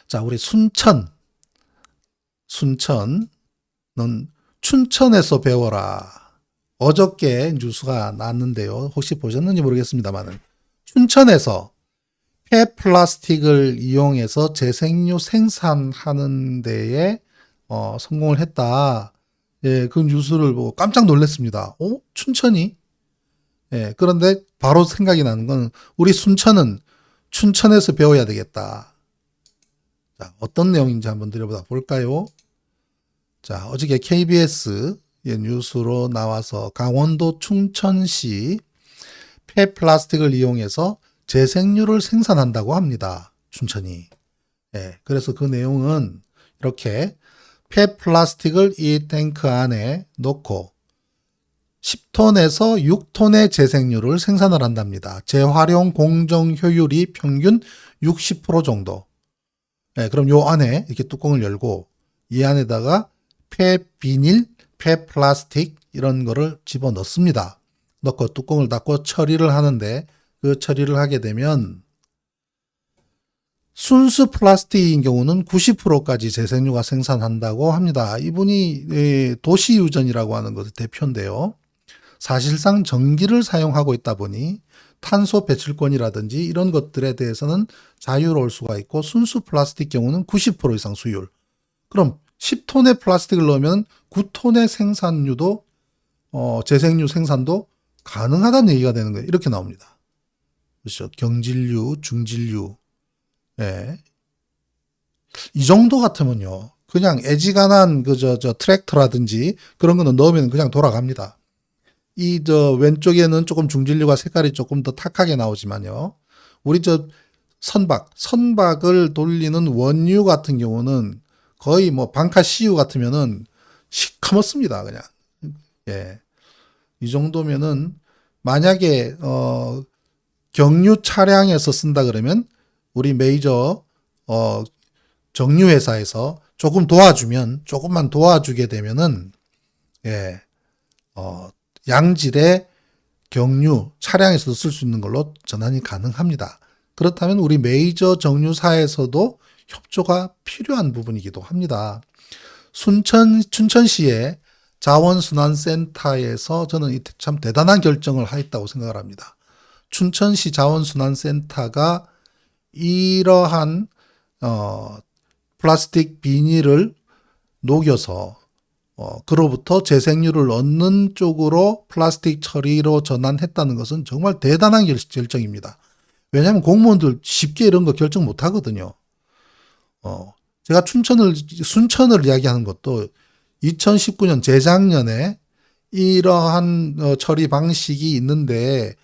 자, 우리 순천은 춘천에서 배워라. 어저께 뉴스가 났는데요. 혹시 보셨는지 모르겠습니다만 춘천에서 폐플라스틱을 이용해서 재생유 생산하는 데에 성공을 했다. 예, 그 뉴스를 보고 깜짝 놀랐습니다. 춘천이? 예, 그런데 바로 생각이 나는 건 우리 순천은 춘천에서 배워야 되겠다. 자, 어떤 내용인지 한번 들여보다 볼까요? 자, 어저께 KBS 뉴스로 나와서 강원도 춘천시 폐플라스틱을 이용해서 재생유를 생산한다고 합니다. 춘천이. 예, 그래서 그 내용은 이렇게 폐플라스틱을 이 탱크 안에 넣고 10톤에서 6톤의 재생유를 생산을 한답니다. 재활용 공정 효율이 평균 60% 정도. 예, 그럼 요 안에 이렇게 뚜껑을 열고 이 안에다가 폐비닐, 폐플라스틱 이런 거를 집어 넣습니다. 넣고 뚜껑을 닫고 처리를 하는데 그 처리를 하게 되면 순수 플라스틱인 경우는 90%까지 재생유가 생산한다고 합니다. 이분이 도시유전이라고 하는 것의 대표인데요. 사실상 전기를 사용하고 있다 보니 탄소 배출권이라든지 이런 것들에 대해서는 자유로울 수가 있고 순수 플라스틱 경우는 90% 이상 수율. 그럼 10톤의 플라스틱을 넣으면 9톤의 생산유도 재생유 생산도 가능하다는 얘기가 되는 거예요. 이렇게 나옵니다. 그렇죠. 경질유, 중질유. 예. 이 정도 같으면요. 그냥 애지간한 트랙터라든지 그런 거는 넣으면 그냥 돌아갑니다. 왼쪽에는 조금 중질유가 색깔이 조금 더 탁하게 나오지만요. 우리 선박을 돌리는 원유 같은 경우는 거의 뭐 방카CU 같으면은 시커멓습니다. 그냥. 예. 이 정도면은 만약에 경유 차량에서 쓴다 그러면 우리 메이저 정유회사에서 조금만 도와주게 되면은 예, 양질의 경유 차량에서도 쓸 수 있는 걸로 전환이 가능합니다. 그렇다면 우리 메이저 정유사에서도 협조가 필요한 부분이기도 합니다. 춘천시의 자원순환센터에서 저는 참 대단한 결정을 했다고 생각을 합니다. 춘천시 자원순환센터가 이러한 플라스틱 비닐을 녹여서 그로부터 재생유를 얻는 쪽으로 플라스틱 처리로 전환했다는 것은 정말 대단한 결정입니다. 왜냐하면 공무원들 쉽게 이런 거 결정 못 하거든요. 제가 순천을 이야기하는 것도 2019년 재작년에 이러한 처리 방식이 있는데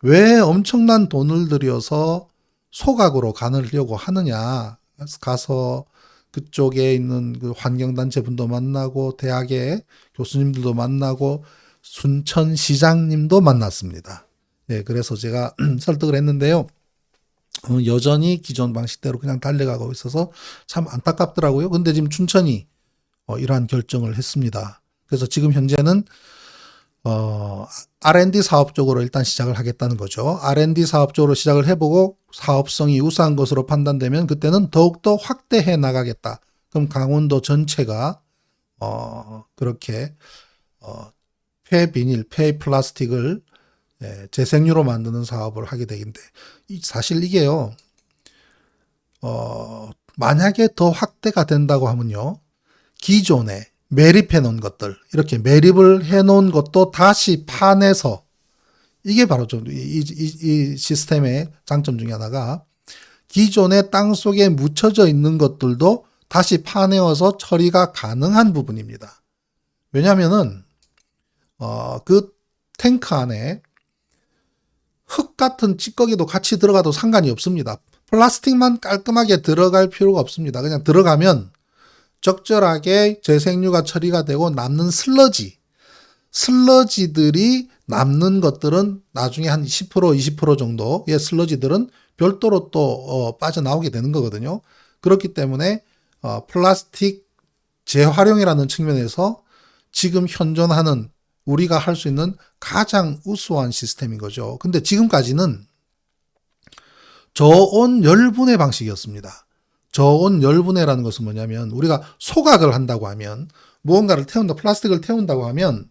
왜 엄청난 돈을 들여서 소각으로 가느려고 하느냐. 가서 그쪽에 있는 그 환경단체 분도 만나고 대학의 교수님들도 만나고 순천시장님도 만났습니다. 네, 그래서 제가 설득을 했는데요. 여전히 기존 방식대로 그냥 달려가고 있어서 참 안타깝더라고요. 근데 지금 춘천이 이러한 결정을 했습니다. 그래서 지금 현재는 R&D 사업 쪽으로 일단 시작을 하겠다는 거죠. R&D 사업 쪽으로 시작을 해보고 사업성이 우수한 것으로 판단되면 그때는 더욱더 확대해 나가겠다. 그럼 강원도 전체가 그렇게 폐비닐, 폐플라스틱을 재생유로 만드는 사업을 하게 되는데 사실 이게요. 만약에 더 확대가 된다고 하면요. 기존에 매립해 놓은 것들, 이렇게 매립을 해 놓은 것도 다시 파내서, 이게 바로 좀 이 시스템의 장점 중에 하나가 기존에 땅 속에 묻혀져 있는 것들도 다시 파내어서 처리가 가능한 부분입니다. 왜냐하면은 그 탱크 안에 흙 같은 찌꺼기도 같이 들어가도 상관이 없습니다. 플라스틱만 깔끔하게 들어갈 필요가 없습니다. 그냥 들어가면 적절하게 재생유가 처리가 되고 남는 슬러지들이 남는 것들은 나중에 한 10%, 20% 정도의 슬러지들은 별도로 또 빠져나오게 되는 거거든요. 그렇기 때문에 플라스틱 재활용이라는 측면에서 지금 현존하는 우리가 할 수 있는 가장 우수한 시스템인 거죠. 근데 지금까지는 저온 열분의 방식이었습니다. 저온 열분해라는 것은 뭐냐면 우리가 소각을 한다고 하면 무언가를 태운다, 플라스틱을 태운다고 하면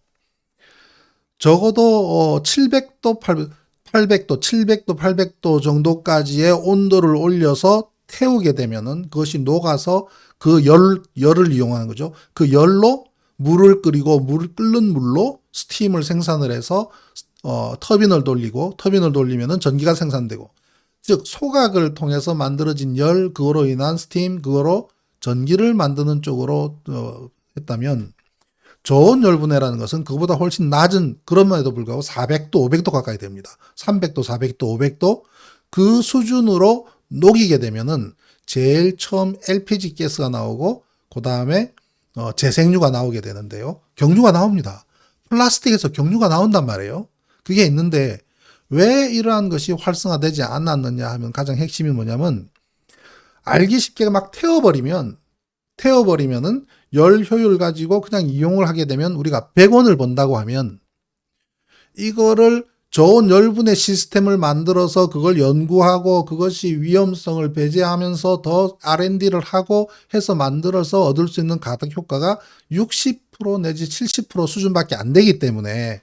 적어도 700도, 800도, 700도, 800도 정도까지의 온도를 올려서 태우게 되면은 그것이 녹아서 그 열을 이용하는 거죠. 그 열로 물을 끓이고 끓는 물로 스팀을 생산을 해서 터빈을 돌리면은 전기가 생산되고, 즉 소각을 통해서 만들어진 열, 그거로 인한 스팀, 그거로 전기를 만드는 쪽으로 했다면 저온 열분해라는 것은 그보다 훨씬 낮은, 그럼에도 불구하고 400도, 500도 가까이 됩니다. 300도, 400도, 500도 그 수준으로 녹이게 되면은 제일 처음 LPG 가스가 나오고 그 다음에 재생유가 나오게 되는데요. 경유가 나옵니다. 플라스틱에서 경유가 나온단 말이에요. 그게 있는데 왜 이러한 것이 활성화되지 않았느냐 하면 가장 핵심이 뭐냐면, 알기 쉽게 막 태워버리면은 열 효율 가지고 그냥 이용을 하게 되면 우리가 100원을 번다고 하면, 이거를 저온 열분해 시스템을 만들어서 그걸 연구하고 그것이 위험성을 배제하면서 더 R&D를 하고 해서 만들어서 얻을 수 있는 가덕 효과가 60% 내지 70% 수준밖에 안 되기 때문에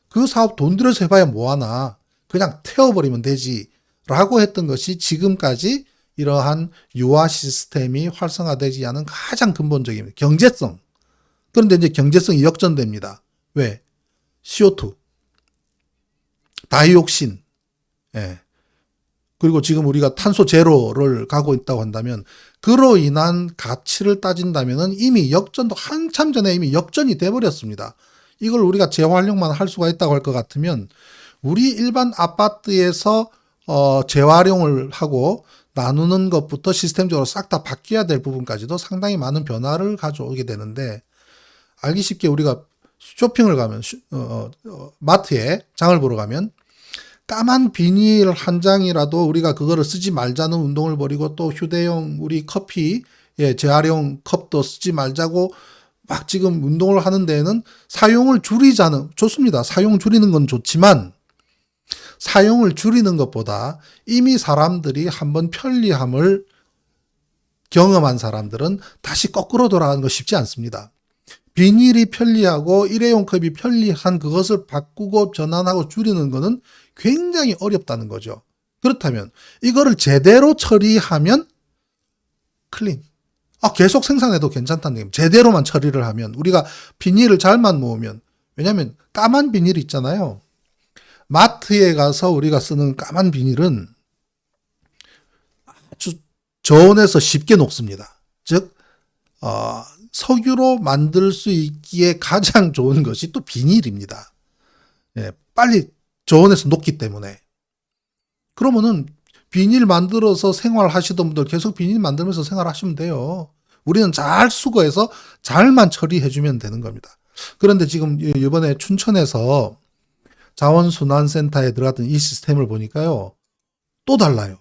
그 사업 돈 들여서 해봐야 뭐하나, 그냥 태워버리면 되지 라고 했던 것이 지금까지 이러한 유화 시스템이 활성화되지 않은 가장 근본적인 경제성. 그런데 이제 경제성이 역전됩니다. 왜? CO2, 다이옥신, 예. 그리고 지금 우리가 탄소 제로를 가고 있다고 한다면, 그로 인한 가치를 따진다면은 이미 한참 전에 이미 역전이 돼버렸습니다. 이걸 우리가 재활용만 할 수가 있다고 할 것 같으면 우리 일반 아파트에서 재활용을 하고 나누는 것부터 시스템적으로 싹 다 바뀌어야 될 부분까지도 상당히 많은 변화를 가져오게 되는데, 알기 쉽게 우리가 쇼핑을 가면 마트에 장을 보러 가면 까만 비닐 한 장이라도 우리가 그거를 쓰지 말자는 운동을 벌이고, 또 휴대용 우리 커피 재활용 컵도 쓰지 말자고 막 지금 운동을 하는 데에는 사용을 줄이자는, 좋습니다. 사용 줄이는 건 좋지만 사용을 줄이는 것보다 이미 사람들이 한번 편리함을 경험한 사람들은 다시 거꾸로 돌아가는 거 쉽지 않습니다. 비닐이 편리하고 일회용 컵이 편리한 그것을 바꾸고 전환하고 줄이는 것은 굉장히 어렵다는 거죠. 그렇다면 이거를 제대로 처리하면 클린. 계속 생산해도 괜찮다는 얘기입니다. 제대로만 처리를 하면, 우리가 비닐을 잘만 모으면, 왜냐하면 까만 비닐 있잖아요. 마트에 가서 우리가 쓰는 까만 비닐은 아주 저온에서 쉽게 녹습니다. 즉 석유로 만들 수 있기에 가장 좋은 것이 또 비닐입니다. 예, 빨리 저온에서 녹기 때문에. 그러면은 비닐 만들어서 생활하시던 분들 계속 비닐 만들면서 생활하시면 돼요. 우리는 잘 수거해서 잘만 처리해주면 되는 겁니다. 그런데 지금 이번에 춘천에서 자원순환센터에 들어갔던 이 시스템을 보니까요, 또 달라요.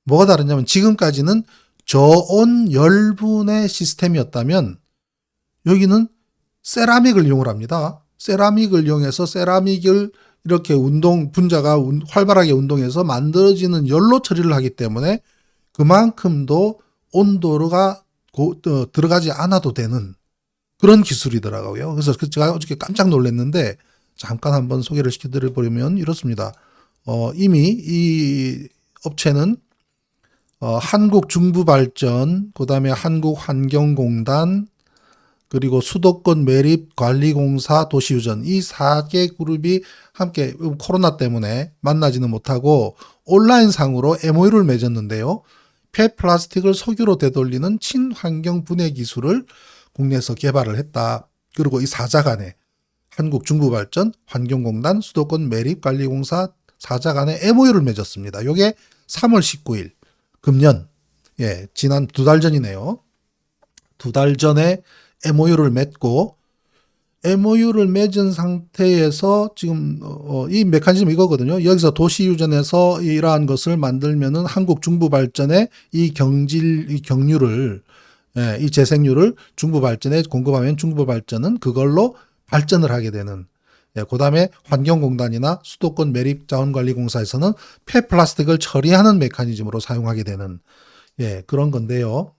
뭐가 다르냐면, 지금까지는 저온 열분의 시스템이었다면 여기는 세라믹을 이용을 합니다. 세라믹을 이용해서 세라믹을 이렇게 분자가 활발하게 운동해서 만들어지는 열로 처리를 하기 때문에 그만큼도 온도가 들어가지 않아도 되는 그런 기술이더라고요. 그래서 제가 어저께 깜짝 놀랐는데, 잠깐 한번 소개를 시켜드려보면 이렇습니다. 이미 이 업체는 한국중부발전, 그 다음에 한국환경공단, 그리고 수도권 매립관리공사, 도시유전, 이 4개 그룹이 함께 코로나 때문에 만나지는 못하고 온라인상으로 MOU를 맺었는데요. 폐플라스틱을 석유로 되돌리는 친환경 분해 기술을 국내에서 개발을 했다. 그리고 이 4자 간에 한국중부발전, 환경공단, 수도권 매립관리공사 4자 간에 MOU를 맺었습니다. 이게 3월 19일, 금년, 지난 2달 전이네요. 2달 전에 MOU를 맺고, MOU를 맺은 상태에서 지금 이 메커니즘 이거거든요. 여기서 도시유전에서 이러한 것을 만들면은 한국중부발전에 이 경유를, 이 재생유를 중부발전에 공급하면 중부발전은 그걸로 발전을 하게 되는, 그 다음에 환경공단이나 수도권 매립자원관리공사에서는 폐플라스틱을 처리하는 메커니즘으로 사용하게 되는, 예, 그런 건데요.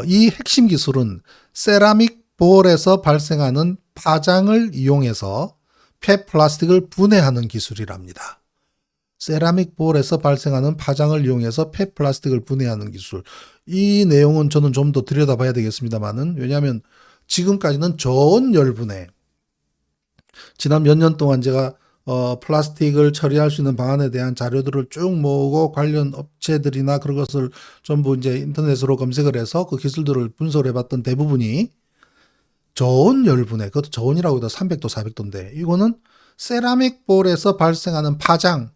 이 핵심 기술은 세라믹 볼에서 발생하는 파장을 이용해서 폐플라스틱을 분해하는 기술이랍니다. 세라믹 볼에서 발생하는 파장을 이용해서 폐플라스틱을 분해하는 기술. 이 내용은 저는 좀 더 들여다봐야 되겠습니다만은, 왜냐하면 지금까지는 저온 열분해, 지난 몇 년 동안 제가 플라스틱을 처리할 수 있는 방안에 대한 자료들을 쭉 모으고 관련 업체들이나 그런 것을 전부 이제 인터넷으로 검색을 해서 그 기술들을 분석을 해봤던 대부분이 저온 열분해, 그것도 저온이라고 해도 300도, 400도인데, 이거는 세라믹 볼에서 발생하는 파장,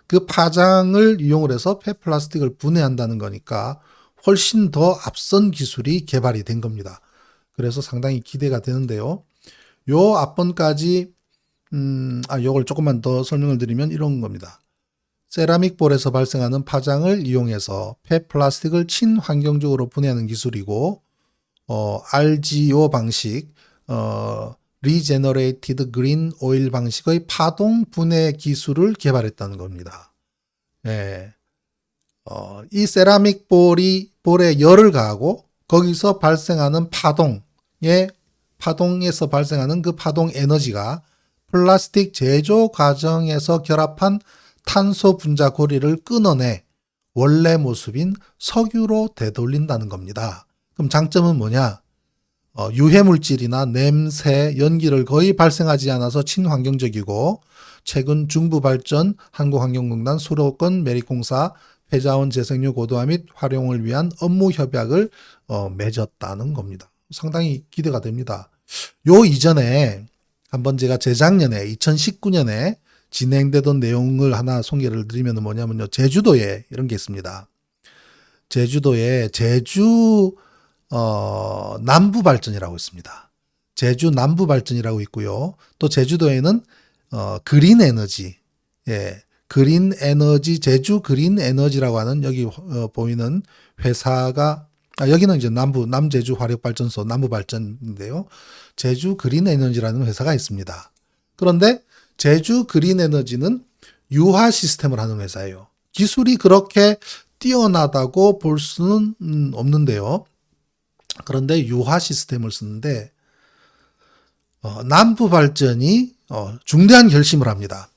그 파장을 이용을 해서 폐플라스틱을 분해한다는 거니까 훨씬 더 앞선 기술이 개발이 된 겁니다. 그래서 상당히 기대가 되는데요. 요 앞번까지 요걸 조금만 더 설명을 드리면 이런 겁니다. 세라믹 볼에서 발생하는 파장을 이용해서 폐플라스틱을 친환경적으로 분해하는 기술이고, RGO 방식, Regenerated Green Oil 방식의 파동 분해 기술을 개발했다는 겁니다. 예. 이 세라믹 볼에 열을 가하고 거기서 발생하는 파동에서 발생하는 그 파동 에너지가 플라스틱 제조 과정에서 결합한 탄소 분자 고리를 끊어내 원래 모습인 석유로 되돌린다는 겁니다. 그럼 장점은 뭐냐? 유해물질이나 냄새, 연기를 거의 발생하지 않아서 친환경적이고, 최근 중부발전, 한국환경공단, 수도권 매립공사, 폐자원 재생유 고도화 및 활용을 위한 업무 협약을 맺었다는 겁니다. 상당히 기대가 됩니다. 요 이전에 한번 제가 재작년에 2019년에 진행되던 내용을 하나 소개를 드리면 뭐냐면요. 제주도에 이런 게 있습니다. 제주도에 제주 남부발전이라고 있습니다. 제주 남부발전이라고 있고요. 또 제주도에는 그린 에너지, 그린 에너지, 제주 그린 에너지라고 하는 여기 보이는 회사가, 여기는 이제 남제주 화력발전소 남부발전인데요. 제주 그린 에너지라는 회사가 있습니다. 그런데 제주 그린 에너지는 유화 시스템을 하는 회사예요. 기술이 그렇게 뛰어나다고 볼 수는 없는데요. 그런데 유화 시스템을 쓰는데 남부발전이 중대한 결심을 합니다.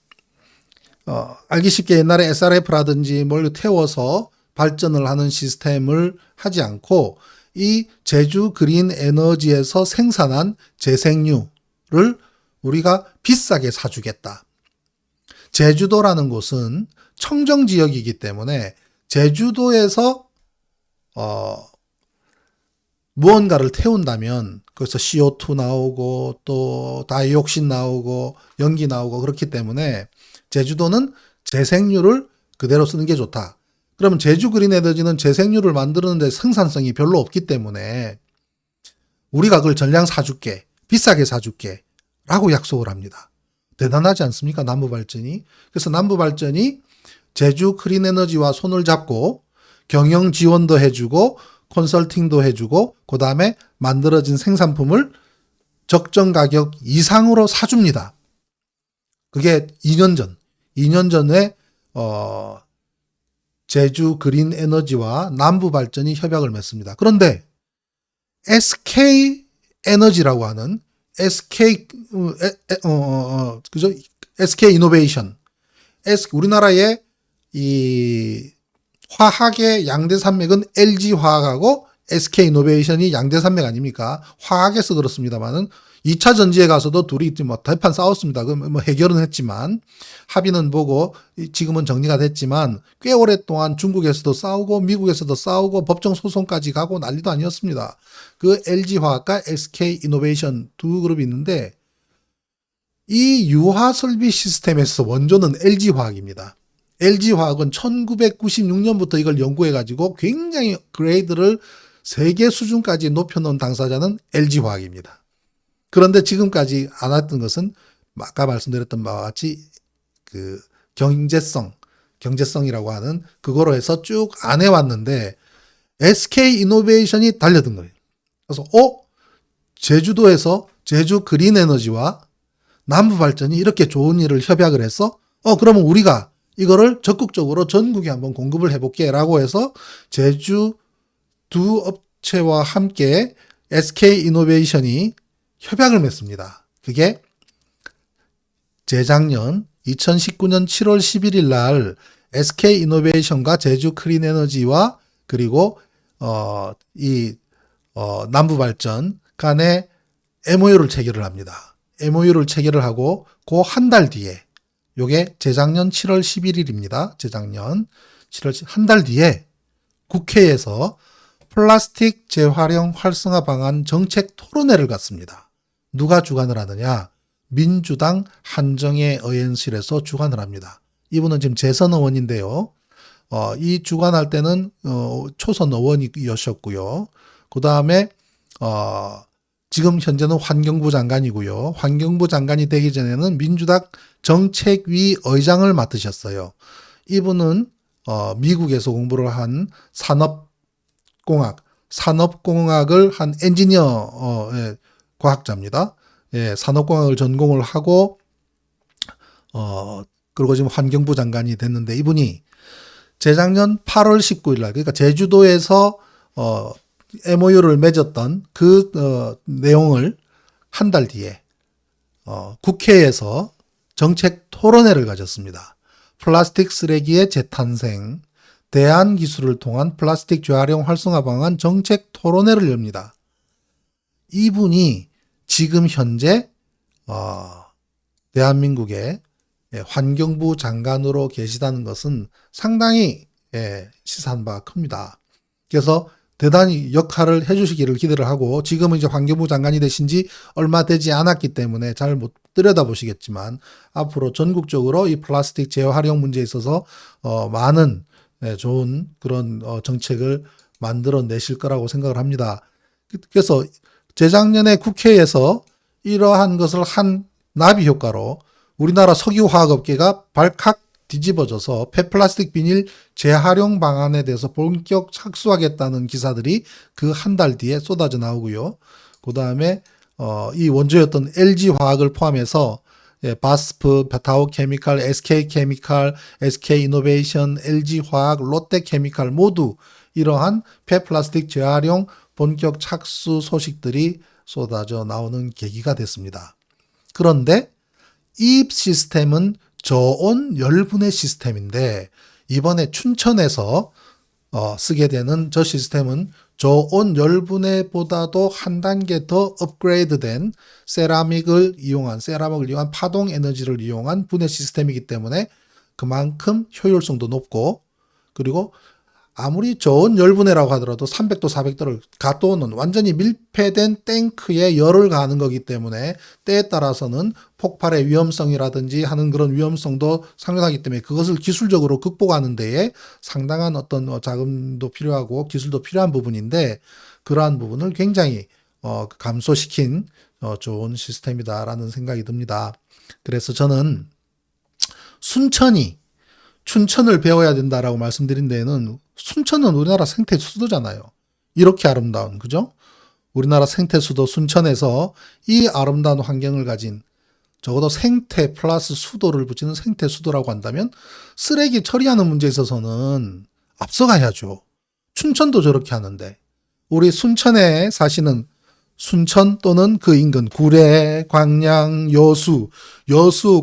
알기 쉽게 옛날에 SRF라든지 뭘 태워서 발전을 하는 시스템을 하지 않고 이 제주 그린 에너지에서 생산한 재생유를 우리가 비싸게 사주겠다. 제주도라는 곳은 청정지역이기 때문에 제주도에서 무언가를 태운다면 거기서 CO2 나오고 또 다이옥신 나오고 연기 나오고 그렇기 때문에 제주도는 재생유를 그대로 쓰는 게 좋다. 그러면 제주 그린 에너지는 재생유를 만드는데 생산성이 별로 없기 때문에 우리가 그걸 전량 사줄게, 비싸게 사줄게 라고 약속을 합니다. 대단하지 않습니까? 남부발전이. 그래서 남부발전이 제주 그린 에너지와 손을 잡고 경영 지원도 해주고 컨설팅도 해주고 그 다음에 만들어진 생산품을 적정 가격 이상으로 사줍니다. 그게 2년 전에 제주 그린 에너지와 남부발전이 협약을 맺습니다. 그런데 SK 에너지라고 하는 그죠? SK 이노베이션, 우리나라의 이 화학의 양대 산맥은 LG 화학하고 SK 이노베이션이 양대 산맥 아닙니까? 화학에서 그렇습니다만은 2차 전지에 가서도 둘이 뭐 대판 싸웠습니다. 뭐 해결은 했지만 합의는 보고 지금은 정리가 됐지만 꽤 오랫동안 중국에서도 싸우고 미국에서도 싸우고 법정 소송까지 가고 난리도 아니었습니다. 그 LG 화학과 SK 이노베이션 두 그룹이 있는데 이 유화 설비 시스템에서 원조는 LG 화학입니다. LG 화학은 1996년부터 이걸 연구해가지고 굉장히 그레이드를 세계 수준까지 높여놓은 당사자는 LG 화학입니다. 그런데 지금까지 안 했던 것은 아까 말씀드렸던 바와 같이 그 경제성이라고 하는 그거로 해서 쭉 안 해왔는데 SK 이노베이션이 달려든 거예요. 그래서 제주도에서 제주 그린 에너지와 남부발전이 이렇게 좋은 일을 협약을 해서 그러면 우리가 이거를 적극적으로 전국에 한번 공급을 해볼게 라고 해서 제주 두 업체와 함께 SK이노베이션이 협약을 맺습니다. 그게 재작년 2019년 7월 11일 날 SK이노베이션과 제주 클린에너지와 그리고 남부발전 간에 MOU를 체결을 합니다. MOU를 체결을 하고 그 한 달 뒤에 요게 재작년 7월 11일입니다. 재작년 7월 한 달 뒤에 국회에서 플라스틱 재활용 활성화 방안 정책 토론회를 갖습니다. 누가 주관을 하느냐? 민주당 한정혜 의원실에서 주관을 합니다. 이분은 지금 재선 의원인데요. 이 주관할 때는 초선 의원이셨고요. 그 다음에 지금 현재는 환경부 장관이고요. 환경부 장관이 되기 전에는 민주당 정책위 의장을 맡으셨어요. 이분은 미국에서 공부를 한 산업공학을 한 엔지니어 과학자입니다. 예, 산업공학을 전공을 하고 그리고 지금 환경부 장관이 됐는데 이분이 재작년 8월 19일 날 그러니까 제주도에서 MOU를 맺었던 그 내용을 한 달 뒤에 국회에서 정책 토론회를 가졌습니다. 플라스틱 쓰레기의 재탄생, 대안 기술을 통한 플라스틱 재활용 활성화 방안 정책 토론회를 엽니다. 이분이 지금 현재 대한민국의 환경부 장관으로 계시다는 것은 상당히 시사한 바가 큽니다. 그래서 대단히 역할을 해주시기를 기대를 하고 지금은 이제 환경부 장관이 되신 지 얼마 되지 않았기 때문에 잘 못 들여다보시겠지만 앞으로 전국적으로 이 플라스틱 재활용 문제에 있어서 많은 좋은 그런 정책을 만들어내실 거라고 생각을 합니다. 그래서 재작년에 국회에서 이러한 것을 한 나비 효과로 우리나라 석유화학업계가 발칵 뒤집어져서 폐플라스틱 비닐 재활용 방안에 대해서 본격 착수하겠다는 기사들이 그 한 달 뒤에 쏟아져 나오고요. 그 다음에 이 원조였던 LG화학을 포함해서 바스프, 다오케미칼, SK케미칼, SK이노베이션, LG화학, 롯데케미칼 모두 이러한 폐플라스틱 재활용 본격 착수 소식들이 쏟아져 나오는 계기가 됐습니다. 그런데 이 시스템은 저온 열분해 시스템인데 이번에 춘천에서 쓰게 되는 저 시스템은 저온 열분해보다도 한 단계 더 업그레이드된 세라믹을 이용한 파동 에너지를 이용한 분해 시스템이기 때문에 그만큼 효율성도 높고 그리고 아무리 저온 열분해라고 하더라도 300도, 400도를 가둬놓은 완전히 밀폐된 탱크에 열을 가하는 거기 때문에 때에 따라서는 폭발의 위험성이라든지 하는 그런 위험성도 상존하기 때문에 그것을 기술적으로 극복하는 데에 상당한 어떤 자금도 필요하고 기술도 필요한 부분인데 그러한 부분을 굉장히 감소시킨 좋은 시스템이다라는 생각이 듭니다. 그래서 저는 춘천을 배워야 된다라고 말씀드린 데에는 순천은 우리나라 생태 수도잖아요. 이렇게 아름다운, 그죠? 우리나라 생태 수도 순천에서 이 아름다운 환경을 가진 적어도 생태 플러스 수도를 붙이는 생태 수도라고 한다면 쓰레기 처리하는 문제에 있어서는 앞서가야죠. 춘천도 저렇게 하는데 우리 순천에 사시는 순천 또는 그 인근 구례, 광양, 여수,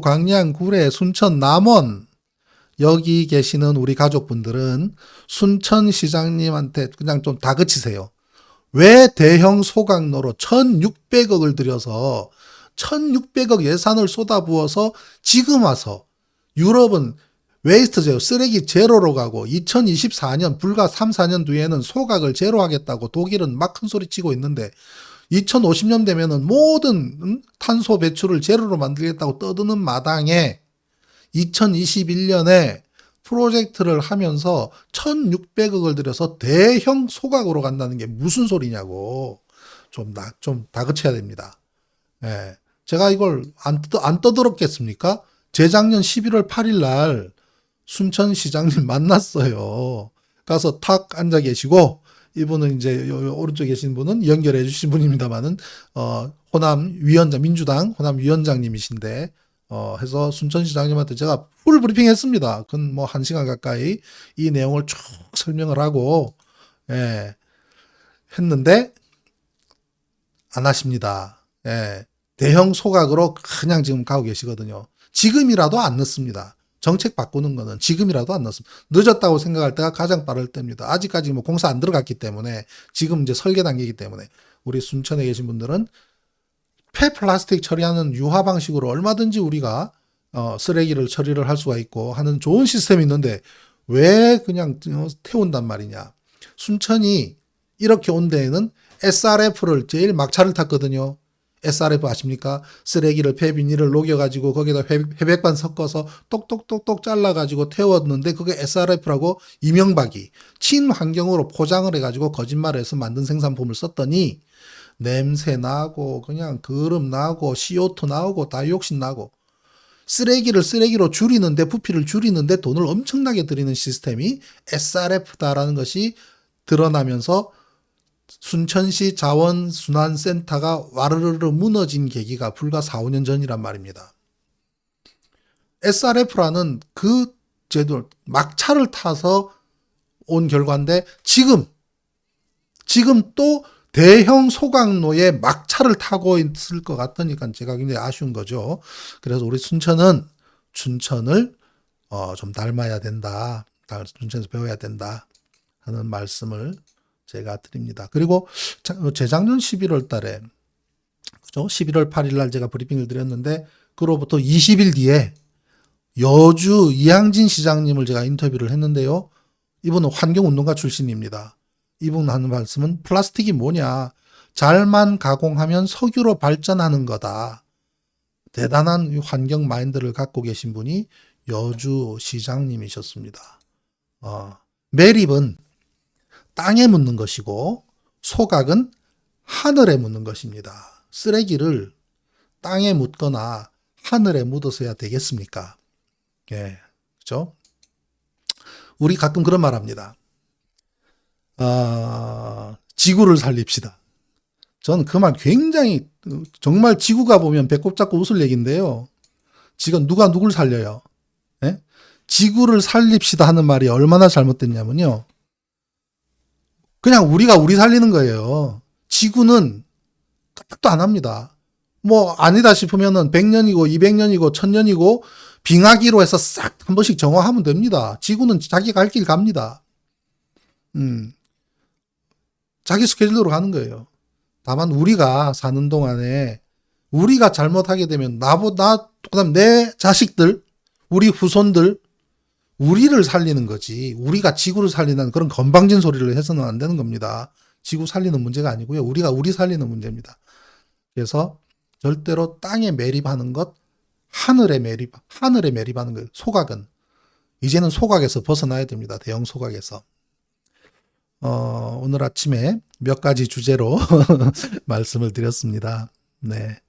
광양, 구례, 순천, 남원 여기 계시는 우리 가족분들은 순천시장님한테 그냥 좀 다그치세요. 왜 대형 소각로로 1,600억을 들여서 1,600억 예산을 쏟아부어서 지금 와서 유럽은 웨이스트 제로, 쓰레기 제로로 가고 2024년 불과 3, 4년 뒤에는 소각을 제로하겠다고 독일은 막 큰 소리 치고 있는데 2050년 되면은 모든 탄소 배출을 제로로 만들겠다고 떠드는 마당에 2021년에 프로젝트를 하면서 1,600억을 들여서 대형 소각으로 간다는 게 무슨 소리냐고 좀 다그쳐야 됩니다. 예. 제가 이걸 안 떠들었겠습니까? 재작년 11월 8일 날 순천시장님 만났어요. 가서 탁 앉아 계시고 이분은 이제 오른쪽에 계신 분은 연결해 주신 분입니다만은 호남 위원장 민주당 호남 위원장님이신데 해서 순천시장님한테 제가 풀 브리핑 했습니다. 그건 뭐 1시간 가까이 이 내용을 쭉 설명을 하고, 예, 했는데, 안 하십니다. 예, 대형 소각으로 그냥 지금 가고 계시거든요. 지금이라도 안 넣습니다. 정책 바꾸는 거는 지금이라도 안 넣습니다. 늦었다고 생각할 때가 가장 빠를 때입니다. 아직까지 뭐 공사 안 들어갔기 때문에 지금 이제 설계 단계이기 때문에 우리 순천에 계신 분들은 폐플라스틱 처리하는 유화 방식으로 얼마든지 우리가 쓰레기를 처리를 할 수가 있고 하는 좋은 시스템이 있는데 왜 그냥 태운단 말이냐. 순천이 이렇게 온 데에는 SRF를 제일 막차를 탔거든요. SRF 아십니까? 쓰레기를 폐비닐을 녹여가지고 거기다 회백반 섞어서 똑똑똑똑 잘라가지고 태웠는데 그게 SRF라고 이명박이 친환경으로 포장을 해가지고 거짓말해서 만든 생산품을 썼더니 냄새 나고 그냥 그름 나고 CO2 나오고 다이옥신 나고 쓰레기를 쓰레기로 줄이는데 부피를 줄이는데 돈을 엄청나게 들이는 시스템이 SRF다라는 것이 드러나면서 순천시 자원순환센터가 와르르르 무너진 계기가 불과 4, 5년 전이란 말입니다. SRF라는 그 제도 막차를 타서 온 결과인데 지금 또 대형 소각로에 막차를 타고 있을 것 같으니까 제가 굉장히 아쉬운 거죠. 그래서 우리 순천을 좀 닮아야 된다. 순천에서 배워야 된다 하는 말씀을 제가 드립니다. 그리고 재작년 11월 달에 그죠? 11월 8일 날 제가 브리핑을 드렸는데 그로부터 20일 뒤에 여주 이항진 시장님을 제가 인터뷰를 했는데요. 이분은 환경운동가 출신입니다. 이분 하는 말씀은 플라스틱이 뭐냐. 잘만 가공하면 석유로 발전하는 거다. 대단한 환경 마인드를 갖고 계신 분이 여주 시장님이셨습니다. 매립은 땅에 묻는 것이고 소각은 하늘에 묻는 것입니다. 쓰레기를 땅에 묻거나 하늘에 묻어서야 되겠습니까? 예, 그죠? 우리 가끔 그런 말 합니다. 지구를 살립시다. 저는 그 말 굉장히 정말 지구가 보면 배꼽 잡고 웃을 얘기인데요. 지금 누가 누굴 살려요? 예? 지구를 살립시다 하는 말이 얼마나 잘못됐냐면요. 그냥 우리가 우리 살리는 거예요. 지구는 까딱도 안 합니다. 뭐 아니다 싶으면은 100년이고 200년이고 1000년이고 빙하기로 해서 싹 한 번씩 정화하면 됩니다. 지구는 자기 갈 길 갑니다. 자기 스케줄대로 가는 거예요. 다만 우리가 사는 동안에 우리가 잘못하게 되면 그다음 내 자식들, 우리 후손들, 우리를 살리는 거지. 우리가 지구를 살리는 그런 건방진 소리를 해서는 안 되는 겁니다. 지구 살리는 문제가 아니고요. 우리가 우리 살리는 문제입니다. 그래서 절대로 땅에 매립하는 것, 하늘에 매립하는 것, 소각은 이제는 소각에서 벗어나야 됩니다. 대형 소각에서. 오늘 아침에 몇 가지 주제로 말씀을 드렸습니다. 네.